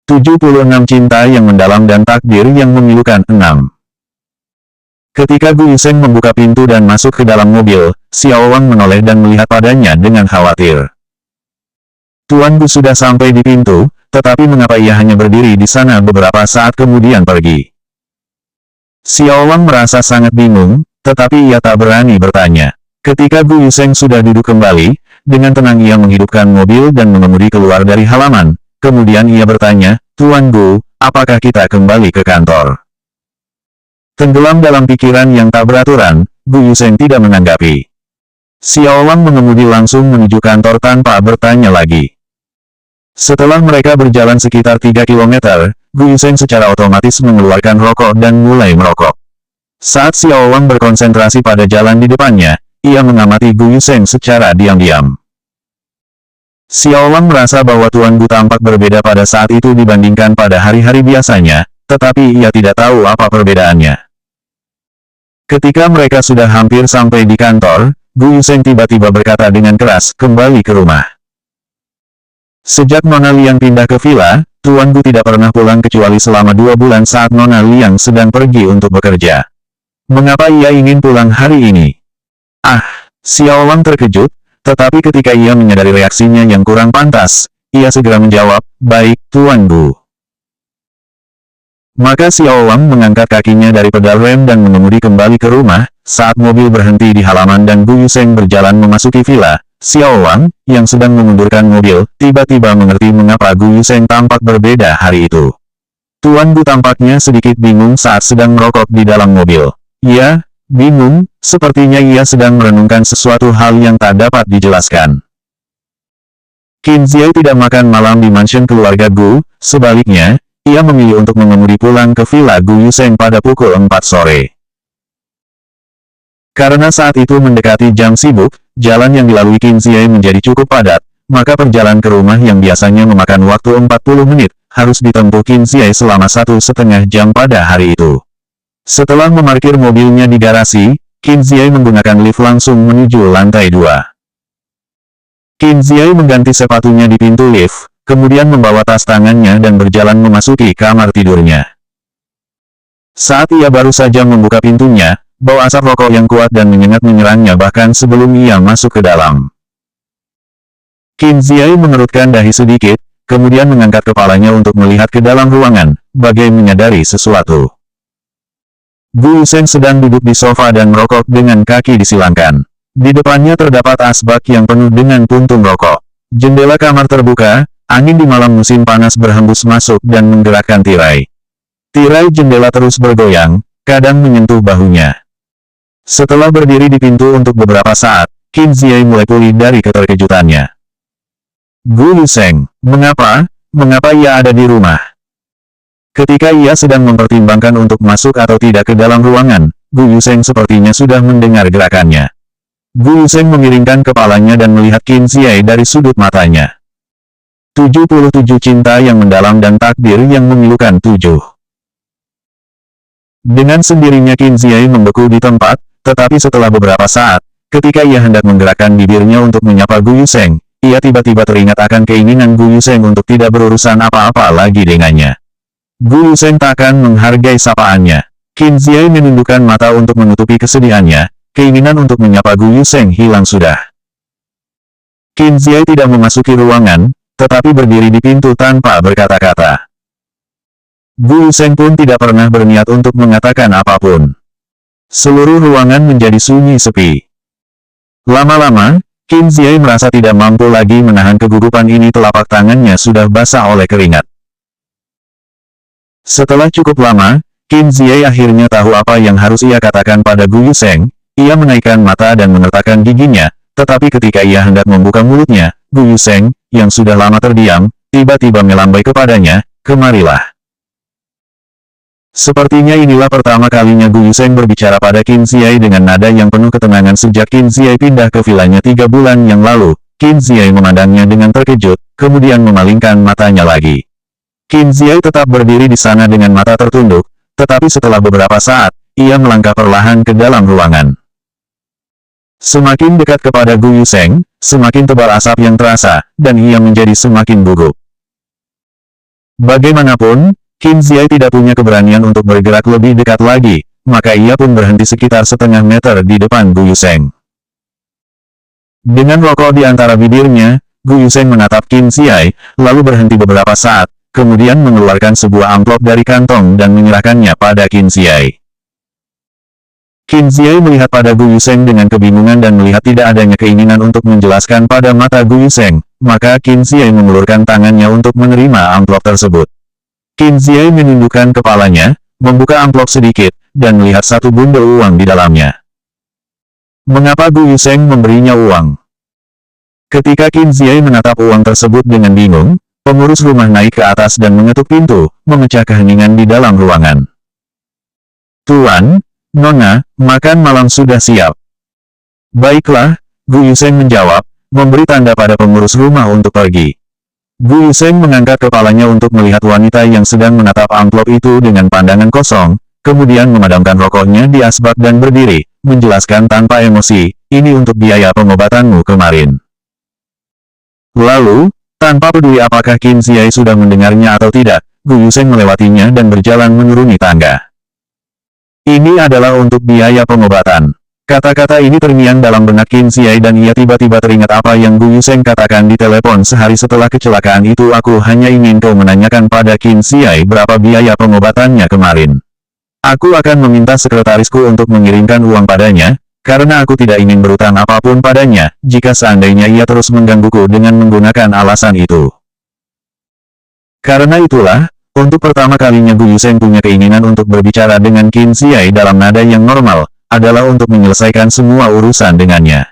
76 Cinta yang Mendalam dan Takdir yang Memilukan 6. Ketika Gu Yuseng membuka pintu dan masuk ke dalam mobil, Xiao Wang menoleh dan melihat padanya dengan khawatir. Tuan Gu sudah sampai di pintu, tetapi mengapa ia hanya berdiri di sana beberapa saat kemudian pergi? Xiao Wang merasa sangat bingung, tetapi ia tak berani bertanya. Ketika Gu Yuseng sudah duduk kembali, dengan tenang ia menghidupkan mobil dan mengemudi keluar dari halaman. Kemudian ia bertanya, Tuan Gu, apakah kita kembali ke kantor? Tenggelam dalam pikiran yang tak beraturan, Gu Yuseng tidak menanggapi. Xiao Wang mengemudi langsung menuju kantor tanpa bertanya lagi. Setelah mereka berjalan sekitar 3 km, Gu Yuseng secara otomatis mengeluarkan rokok dan mulai merokok. Saat Xiao Wang berkonsentrasi pada jalan di depannya, ia mengamati Gu Yuseng secara diam-diam. Xiao Wang merasa bahwa Tuan Gu tampak berbeda pada saat itu dibandingkan pada hari-hari biasanya, tetapi ia tidak tahu apa perbedaannya. Ketika mereka sudah hampir sampai di kantor, Gu Yuseng tiba-tiba berkata dengan keras, kembali ke rumah. Sejak Nona Liang pindah ke villa, Tuan Gu tidak pernah pulang kecuali selama 2 bulan saat Nona Liang sedang pergi untuk bekerja. Mengapa ia ingin pulang hari ini? Xiao Wang terkejut, tetapi ketika ia menyadari reaksinya yang kurang pantas, ia segera menjawab, baik, Tuan Gu. Maka Xiao Wang mengangkat kakinya dari pedal rem dan mengemudi kembali ke rumah. Saat mobil berhenti di halaman dan Gu Yuseng berjalan memasuki villa, Xiao Wang, yang sedang memundurkan mobil, tiba-tiba mengerti mengapa Gu Yuseng tampak berbeda hari itu. Tuan Gu tampaknya sedikit bingung saat sedang merokok di dalam mobil. Ya, bingung, sepertinya ia sedang merenungkan sesuatu hal yang tak dapat dijelaskan. Qin Ziai tidak makan malam di mansion keluarga Gu, sebaliknya, ia memilih untuk mengemudi pulang ke villa Gu Yuseng pada pukul 4 sore. Karena saat itu mendekati jam sibuk, jalan yang dilalui Qin Ziai menjadi cukup padat, maka perjalanan ke rumah yang biasanya memakan waktu 40 menit, harus ditempuh Qin Ziai selama 1,5 jam pada hari itu. Setelah memarkir mobilnya di garasi, Qin Ziai menggunakan lift langsung menuju lantai 2. Qin Ziai mengganti sepatunya di pintu lift, kemudian membawa tas tangannya dan berjalan memasuki kamar tidurnya. Saat ia baru saja membuka pintunya, bau asap rokok yang kuat dan menyengat menyerangnya bahkan sebelum ia masuk ke dalam. Qin Ziai mengerutkan dahi sedikit, kemudian mengangkat kepalanya untuk melihat ke dalam ruangan, bagai menyadari sesuatu. Gu Yuseng sedang duduk di sofa dan merokok dengan kaki disilangkan. Di depannya terdapat asbak yang penuh dengan puntung rokok. Jendela kamar terbuka, angin di malam musim panas berhembus masuk dan menggerakkan tirai. Tirai jendela terus bergoyang, kadang menyentuh bahunya. Setelah berdiri di pintu untuk beberapa saat, Qin Ziai mulai pulih dari keterkejutannya. Gu Yuseng, mengapa ia ada di rumah? Ketika ia sedang mempertimbangkan untuk masuk atau tidak ke dalam ruangan, Gu Yuseng sepertinya sudah mendengar gerakannya. Gu Yuseng memiringkan kepalanya dan melihat Qin Ziai dari sudut matanya. 77 Cinta yang Mendalam dan Takdir yang Memilukan 7. Dengan sendirinya Qin Ziai membeku di tempat, tetapi setelah beberapa saat, ketika ia hendak menggerakkan bibirnya untuk menyapa Gu Yuseng, ia tiba-tiba teringat akan keinginan Gu Yuseng untuk tidak berurusan apa-apa lagi dengannya. Gu Yuseng takkan menghargai sapaannya. Qin Ziai menundukkan mata untuk menutupi kesedihannya, keinginan untuk menyapa Gu Yuseng hilang sudah. Qin Ziai tidak memasuki ruangan, tetapi berdiri di pintu tanpa berkata-kata. Gu Yuseng pun tidak pernah berniat untuk mengatakan apapun. Seluruh ruangan menjadi sunyi sepi. Lama-lama, Qin Ziai merasa tidak mampu lagi menahan kegugupan ini, telapak tangannya sudah basah oleh keringat. Setelah cukup lama, Qin Ziai akhirnya tahu apa yang harus ia katakan pada Gu Yuseng. Ia menaikkan mata dan mengertakkan giginya, tetapi ketika ia hendak membuka mulutnya, Gu Yuseng, yang sudah lama terdiam, tiba-tiba melambai kepadanya, kemarilah. Sepertinya inilah pertama kalinya Gu Yuseng berbicara pada Qin Ziai dengan nada yang penuh ketenangan sejak Qin Ziai pindah ke vilanya 3 bulan yang lalu. Qin Ziai memandangnya dengan terkejut, kemudian memalingkan matanya lagi. Qin Ziai tetap berdiri di sana dengan mata tertunduk, tetapi setelah beberapa saat, ia melangkah perlahan ke dalam ruangan. Semakin dekat kepada Gu Yuseng, semakin tebal asap yang terasa, dan ia menjadi semakin gugup. Bagaimanapun, Qin Ziai tidak punya keberanian untuk bergerak lebih dekat lagi, maka ia pun berhenti sekitar setengah meter di depan Gu Yuseng. Dengan rokok di antara bibirnya, Gu Yuseng menatap Qin Ziai, lalu berhenti beberapa saat, kemudian mengeluarkan sebuah amplop dari kantong dan menyerahkannya pada Qin Ziai. Qin Ziai melihat pada Gu Yuseng dengan kebingungan dan melihat tidak adanya keinginan untuk menjelaskan pada mata Gu Yuseng, maka Qin Ziai mengulurkan tangannya untuk menerima amplop tersebut. Qin Ziai menundukkan kepalanya, membuka amplop sedikit, dan melihat satu bundel uang di dalamnya. Mengapa Gu Yuseng memberinya uang? Ketika Qin Ziai menatap uang tersebut dengan bingung, pengurus rumah naik ke atas dan mengetuk pintu, memecah keheningan di dalam ruangan. "Tuan, Nona, makan malam sudah siap." "Baiklah," Gu Yuseng menjawab, memberi tanda pada pengurus rumah untuk pergi. Gu Yuseng mengangkat kepalanya untuk melihat wanita yang sedang menatap amplop itu dengan pandangan kosong, kemudian memadamkan rokoknya di asbak dan berdiri, menjelaskan tanpa emosi, "Ini untuk biaya pengobatanmu kemarin." Lalu, tanpa peduli apakah Qin Ziai sudah mendengarnya atau tidak, Gu Yuseng melewatinya dan berjalan menuruni tangga. "Ini adalah untuk biaya pengobatan." Kata-kata ini terngiang dalam benak Qin Ziai dan ia tiba-tiba teringat apa yang Gu Yuseng katakan di telepon sehari setelah kecelakaan itu. "Aku hanya ingin kau menanyakan pada Qin Ziai berapa biaya pengobatannya kemarin. Aku akan meminta sekretarisku untuk mengirimkan uang padanya, karena aku tidak ingin berutang apapun padanya, jika seandainya ia terus menggangguku dengan menggunakan alasan itu." Karena itulah, untuk pertama kalinya Gu Yuseng punya keinginan untuk berbicara dengan Qin Ziai dalam nada yang normal, adalah untuk menyelesaikan semua urusan dengannya.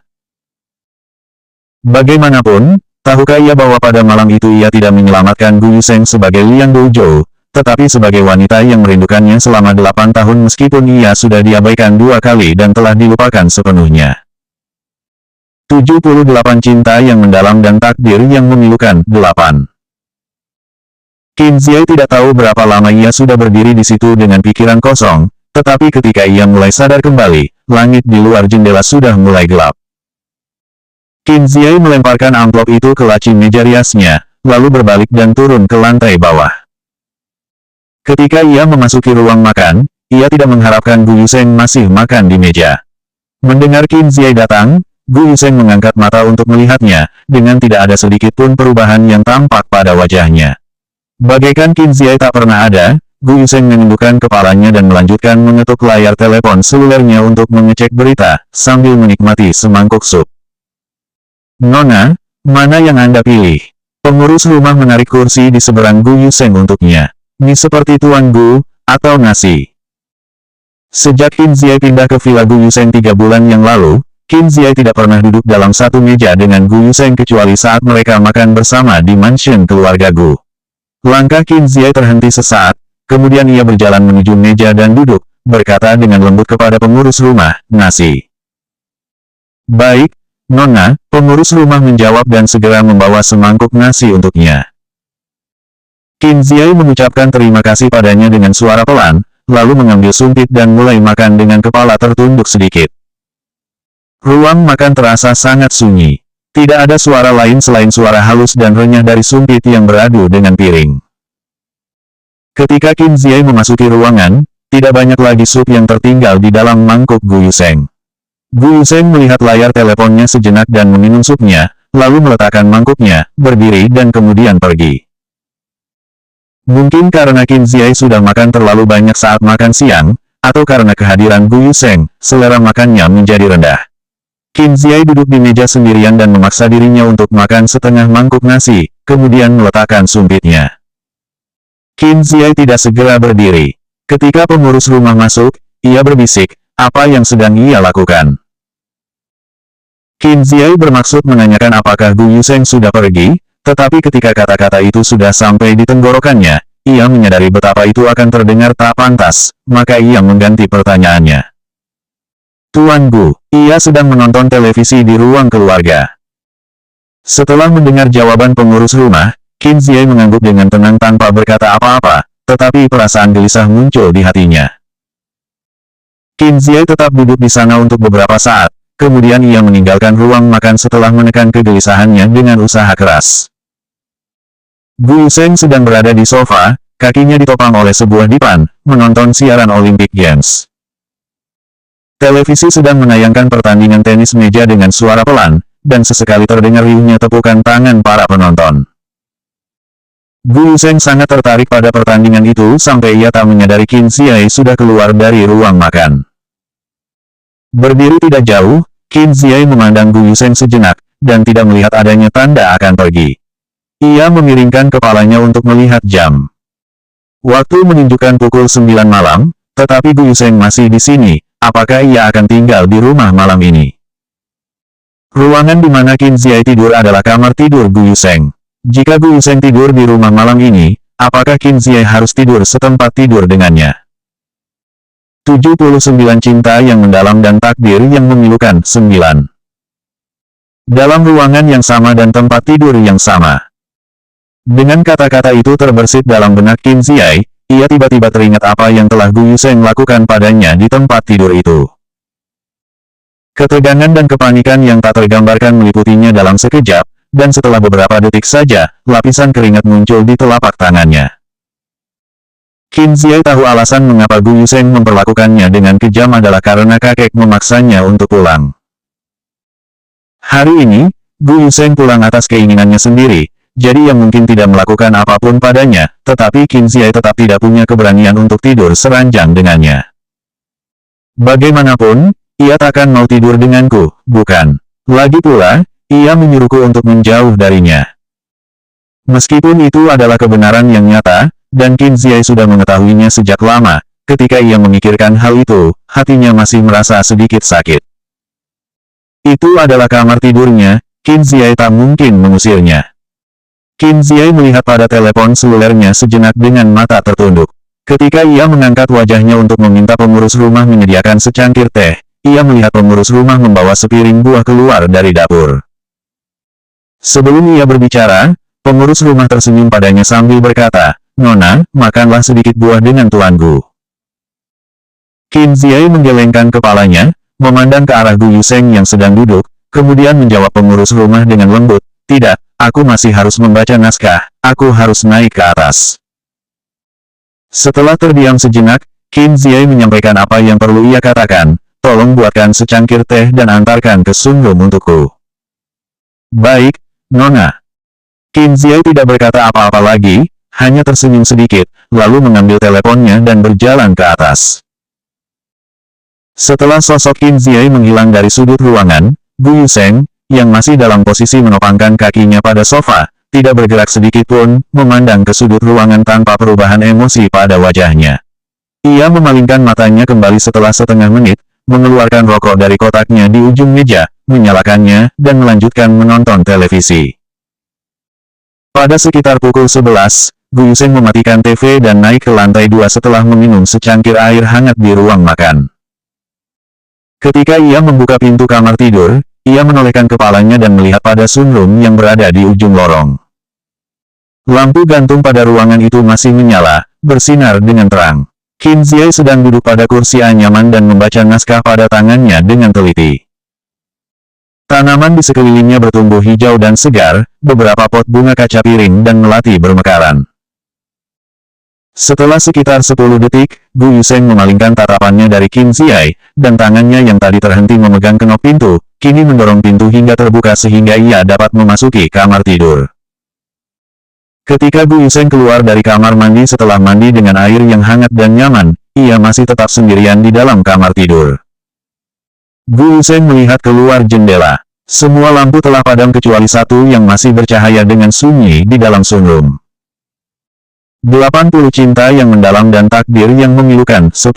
Bagaimanapun, tahukah ia bahwa pada malam itu ia tidak menyelamatkan Gu Yuseng sebagai Liang Douzhou, tetapi sebagai wanita yang merindukannya selama 8 tahun meskipun ia sudah diabaikan 2 kali dan telah dilupakan sepenuhnya. 78 Cinta yang mendalam dan takdir yang memilukan. 8. Qin Ziai tidak tahu berapa lama ia sudah berdiri di situ dengan pikiran kosong, tetapi ketika ia mulai sadar kembali, langit di luar jendela sudah mulai gelap. Qin Ziai melemparkan amplop itu ke laci meja riasnya, lalu berbalik dan turun ke lantai bawah. Ketika ia memasuki ruang makan, ia tidak mengharapkan Gu Yuseng masih makan di meja. Mendengar Qin Ziai datang, Gu Yuseng mengangkat mata untuk melihatnya, dengan tidak ada sedikit pun perubahan yang tampak pada wajahnya. Bagaikan Qin Ziai tak pernah ada, Gu Yuseng menundukkan kepalanya dan melanjutkan mengetuk layar telepon selulernya untuk mengecek berita, sambil menikmati semangkuk sup. "Nona, mana yang Anda pilih?" Pengurus rumah menarik kursi di seberang Gu Yuseng untuknya. "Mie seperti Tuan Gu, atau nasi?" Sejak Qin Ziai pindah ke Villa Gu Yuseng 3 bulan yang lalu, Qin Ziai tidak pernah duduk dalam satu meja dengan Gu Yuseng kecuali saat mereka makan bersama di mansion keluarga Gu. Langkah Qin Ziai terhenti sesaat, kemudian ia berjalan menuju meja dan duduk, berkata dengan lembut kepada pengurus rumah, "Nasi." "Baik, Nona," pengurus rumah menjawab dan segera membawa semangkuk nasi untuknya. Qin Ziai mengucapkan terima kasih padanya dengan suara pelan, lalu mengambil sumpit dan mulai makan dengan kepala tertunduk sedikit. Ruang makan terasa sangat sunyi. Tidak ada suara lain selain suara halus dan renyah dari sumpit yang beradu dengan piring. Ketika Qin Ziai memasuki ruangan, tidak banyak lagi sup yang tertinggal di dalam mangkuk Gu Yuseng. Gu Yuseng melihat layar teleponnya sejenak dan meminum supnya, lalu meletakkan mangkuknya, berdiri dan kemudian pergi. Mungkin karena Qin Ziai sudah makan terlalu banyak saat makan siang, atau karena kehadiran Gu Yuseng, selera makannya menjadi rendah. Qin Ziai duduk di meja sendirian dan memaksa dirinya untuk makan setengah mangkuk nasi, kemudian meletakkan sumpitnya. Qin Ziai tidak segera berdiri. Ketika pengurus rumah masuk, ia berbisik, apa yang sedang ia lakukan. Qin Ziai bermaksud menanyakan apakah Gu Yuseng sudah pergi, tetapi ketika kata-kata itu sudah sampai di tenggorokannya, ia menyadari betapa itu akan terdengar tak pantas, maka ia mengganti pertanyaannya. "Tuan Gu, ia sedang menonton televisi di ruang keluarga." Setelah mendengar jawaban pengurus rumah, Qin Ziai mengangguk dengan tenang tanpa berkata apa-apa, tetapi perasaan gelisah muncul di hatinya. Qin Ziai tetap duduk di sana untuk beberapa saat, kemudian ia meninggalkan ruang makan setelah menekan kegelisahannya dengan usaha keras. Gu Yusheng sedang berada di sofa, kakinya ditopang oleh sebuah dipan, menonton siaran Olympic Games. Televisi sedang menayangkan pertandingan tenis meja dengan suara pelan, dan sesekali terdengar riuhnya tepukan tangan para penonton. Gu Yusheng sangat tertarik pada pertandingan itu sampai ia tak menyadari Qin Ziyi sudah keluar dari ruang makan. Berdiri tidak jauh, Qin Ziyi memandang Gu Yusheng sejenak, dan tidak melihat adanya tanda akan pergi. Ia memiringkan kepalanya untuk melihat jam. Waktu menunjukkan pukul 9 malam, tetapi Gu Yusheng masih di sini. Apakah ia akan tinggal di rumah malam ini? Ruangan di mana Qin Ziyi tidur adalah kamar tidur Gu Yusheng. Jika Gu Yusheng tidur di rumah malam ini, apakah Qin Ziyi harus tidur setempat tidur dengannya? 79 cinta yang mendalam dan takdir yang memilukan. 9. Dalam ruangan yang sama dan tempat tidur yang sama. Dengan kata-kata itu terbersit dalam benak Qin Ziyi, ia tiba-tiba teringat apa yang telah Gu Yusheng lakukan padanya di tempat tidur itu. Ketegangan dan kepanikan yang tak tergambarkan meliputinya dalam sekejap, dan setelah beberapa detik saja, lapisan keringat muncul di telapak tangannya. Qin Ziyi tahu alasan mengapa Gu Yusheng memperlakukannya dengan kejam adalah karena kakek memaksanya untuk pulang. Hari ini, Gu Yusheng pulang atas keinginannya sendiri. Jadi ia mungkin tidak melakukan apapun padanya, tetapi Qin Ziyi tetap tidak punya keberanian untuk tidur seranjang dengannya. Bagaimanapun, ia takkan mau tidur denganku, bukan? Lagi pula, ia menyuruhku untuk menjauh darinya. Meskipun itu adalah kebenaran yang nyata, dan Qin Ziyi sudah mengetahuinya sejak lama, ketika ia memikirkan hal itu, hatinya masih merasa sedikit sakit. Itu adalah kamar tidurnya, Qin Ziyi tak mungkin mengusirnya. Qin Ziyi melihat pada telepon selulernya sejenak dengan mata tertunduk. Ketika ia mengangkat wajahnya untuk meminta pengurus rumah menyediakan secangkir teh, ia melihat pengurus rumah membawa sepiring buah keluar dari dapur. Sebelum ia berbicara, pengurus rumah tersenyum padanya sambil berkata, "Nona, makanlah sedikit buah dengan tuanku." Qin Ziyi menggelengkan kepalanya, memandang ke arah Gu Yusheng yang sedang duduk, kemudian menjawab pengurus rumah dengan lembut, "Tidak. Aku masih harus membaca naskah, aku harus naik ke atas." Setelah terdiam sejenak, Qin Ziyi menyampaikan apa yang perlu ia katakan, "Tolong buatkan secangkir teh dan antarkan ke sunroom untukku." "Baik, Nona." Qin Ziyi tidak berkata apa-apa lagi, hanya tersenyum sedikit, lalu mengambil teleponnya dan berjalan ke atas. Setelah sosok Qin Ziyi menghilang dari sudut ruangan, Gu Yusheng, yang masih dalam posisi menopangkan kakinya pada sofa, tidak bergerak sedikit pun, memandang ke sudut ruangan tanpa perubahan emosi pada wajahnya. Ia memalingkan matanya kembali setelah setengah menit, mengeluarkan rokok dari kotaknya di ujung meja, menyalakannya, dan melanjutkan menonton televisi. Pada sekitar pukul 11, Gu Yusheng mematikan TV dan naik ke lantai 2 setelah meminum secangkir air hangat di ruang makan. Ketika ia membuka pintu kamar tidur, ia menolehkan kepalanya dan melihat pada sunroom yang berada di ujung lorong. Lampu gantung pada ruangan itu masih menyala, bersinar dengan terang. Qin Ziyi sedang duduk pada kursi anyaman dan membaca naskah pada tangannya dengan teliti. Tanaman di sekelilingnya bertumbuh hijau dan segar, beberapa pot bunga kaca piring dan melati bermekaran. Setelah sekitar 10 detik, Gu Yusheng memalingkan tatapannya dari Qin Ziyi, dan tangannya yang tadi terhenti memegang kenop pintu, kini mendorong pintu hingga terbuka sehingga ia dapat memasuki kamar tidur. Ketika Gu Yusheng keluar dari kamar mandi setelah mandi dengan air yang hangat dan nyaman, ia masih tetap sendirian di dalam kamar tidur. Gu Yusheng melihat keluar jendela. Semua lampu telah padam kecuali satu yang masih bercahaya dengan sunyi di dalam sunroom. 80 cinta yang mendalam dan takdir yang memilukan. 10.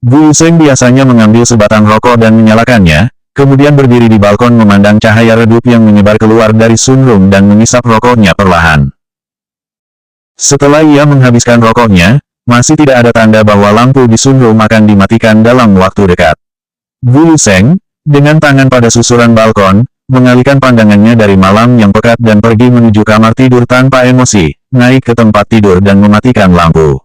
Gu Yusheng biasanya mengambil sebatang rokok dan menyalakannya, kemudian berdiri di balkon memandang cahaya redup yang menyebar keluar dari sunroom dan mengisap rokoknya perlahan. Setelah ia menghabiskan rokoknya, masih tidak ada tanda bahwa lampu di sunroom akan dimatikan dalam waktu dekat. Gu Yusheng, dengan tangan pada susuran balkon, mengalihkan pandangannya dari malam yang pekat dan pergi menuju kamar tidur tanpa emosi, naik ke tempat tidur dan mematikan lampu.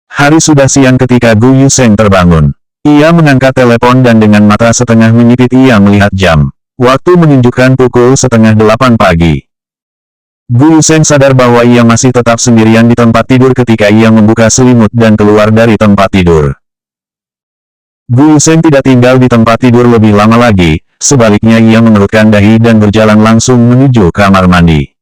Hari sudah siang ketika Gu Yusheng terbangun. Ia mengangkat telepon dan dengan mata setengah menyipit ia melihat jam. Waktu menunjukkan pukul 7:30 pagi. Gu Yuseng sadar bahwa ia masih tetap sendirian di tempat tidur ketika ia membuka selimut dan keluar dari tempat tidur. Gu Yuseng tidak tinggal di tempat tidur lebih lama lagi, sebaliknya ia mengerutkan dahi dan berjalan langsung menuju kamar mandi.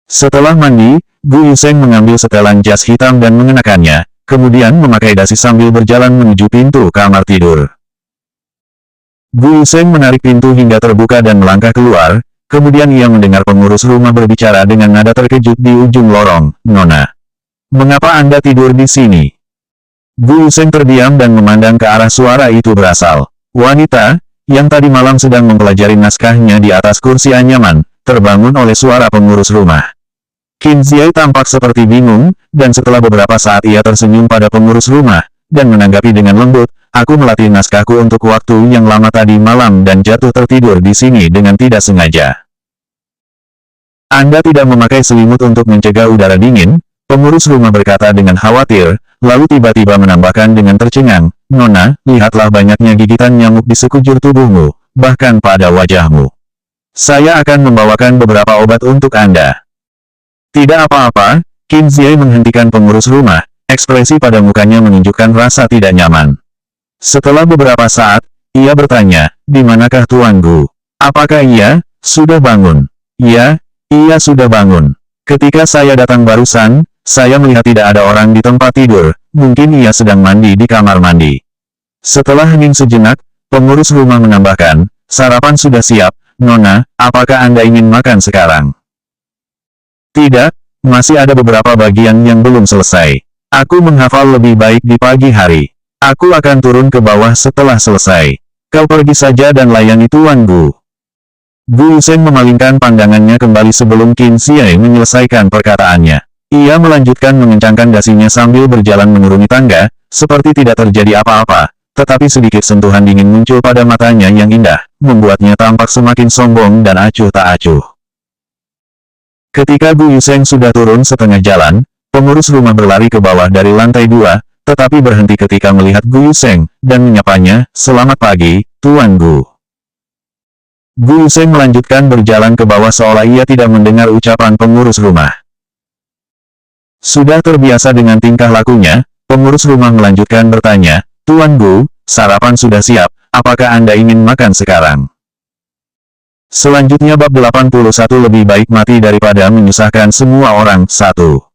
Setelah mandi, Gu Yuseng mengambil setelan jas hitam dan mengenakannya, kemudian memakai dasi sambil berjalan menuju pintu kamar tidur. Gu Yuseng menarik pintu hingga terbuka dan melangkah keluar, kemudian ia mendengar pengurus rumah berbicara dengan nada terkejut di ujung lorong, "Nona, mengapa Anda tidur di sini?" Gu Yuseng terdiam dan memandang ke arah suara itu berasal. Wanita, yang tadi malam sedang mempelajari naskahnya di atas kursi anyaman, terbangun oleh suara pengurus rumah. Qin Ziai tampak seperti bingung, dan setelah beberapa saat ia tersenyum pada pengurus rumah, dan menanggapi dengan lembut, "Aku melatih naskahku untuk waktu yang lama tadi malam dan jatuh tertidur di sini dengan tidak sengaja." "Anda tidak memakai selimut untuk mencegah udara dingin?" Pengurus rumah berkata dengan khawatir, lalu tiba-tiba menambahkan dengan tercengang, "Nona, lihatlah banyaknya gigitan nyamuk di sekujur tubuhmu, bahkan pada wajahmu. Saya akan membawakan beberapa obat untuk Anda." "Tidak apa-apa." Qin Ziai menghentikan pengurus rumah, ekspresi pada mukanya menunjukkan rasa tidak nyaman. Setelah beberapa saat, ia bertanya, "Di manakah Tuan Gu? Apakah ia sudah bangun?" "Ya, ia sudah bangun. Ketika saya datang barusan, saya melihat tidak ada orang di tempat tidur, mungkin ia sedang mandi di kamar mandi." Setelah hening sejenak, pengurus rumah menambahkan, "Sarapan sudah siap, Nona, apakah Anda ingin makan sekarang?" "Tidak, masih ada beberapa bagian yang belum selesai. Aku menghafal lebih baik di pagi hari. Aku akan turun ke bawah setelah selesai. Kau pergi saja dan layani Tuan Gu." Gu Yuseng memalingkan pandangannya kembali sebelum Qin Ziai menyelesaikan perkataannya. Ia melanjutkan mengencangkan dasinya sambil berjalan menuruni tangga, seperti tidak terjadi apa-apa, tetapi sedikit sentuhan dingin muncul pada matanya yang indah, membuatnya tampak semakin sombong dan acuh tak acuh. Ketika Gu Yuseng sudah turun setengah jalan, pengurus rumah berlari ke bawah dari lantai 2, tetapi berhenti ketika melihat Gu Yuseng, dan menyapanya, "Selamat pagi, Tuan Gu." Gu Yuseng melanjutkan berjalan ke bawah seolah ia tidak mendengar ucapan pengurus rumah. Sudah terbiasa dengan tingkah lakunya, pengurus rumah melanjutkan bertanya, "Tuan Gu, sarapan sudah siap, apakah Anda ingin makan sekarang?" Selanjutnya bab 81 lebih baik mati daripada menyusahkan semua orang. 1.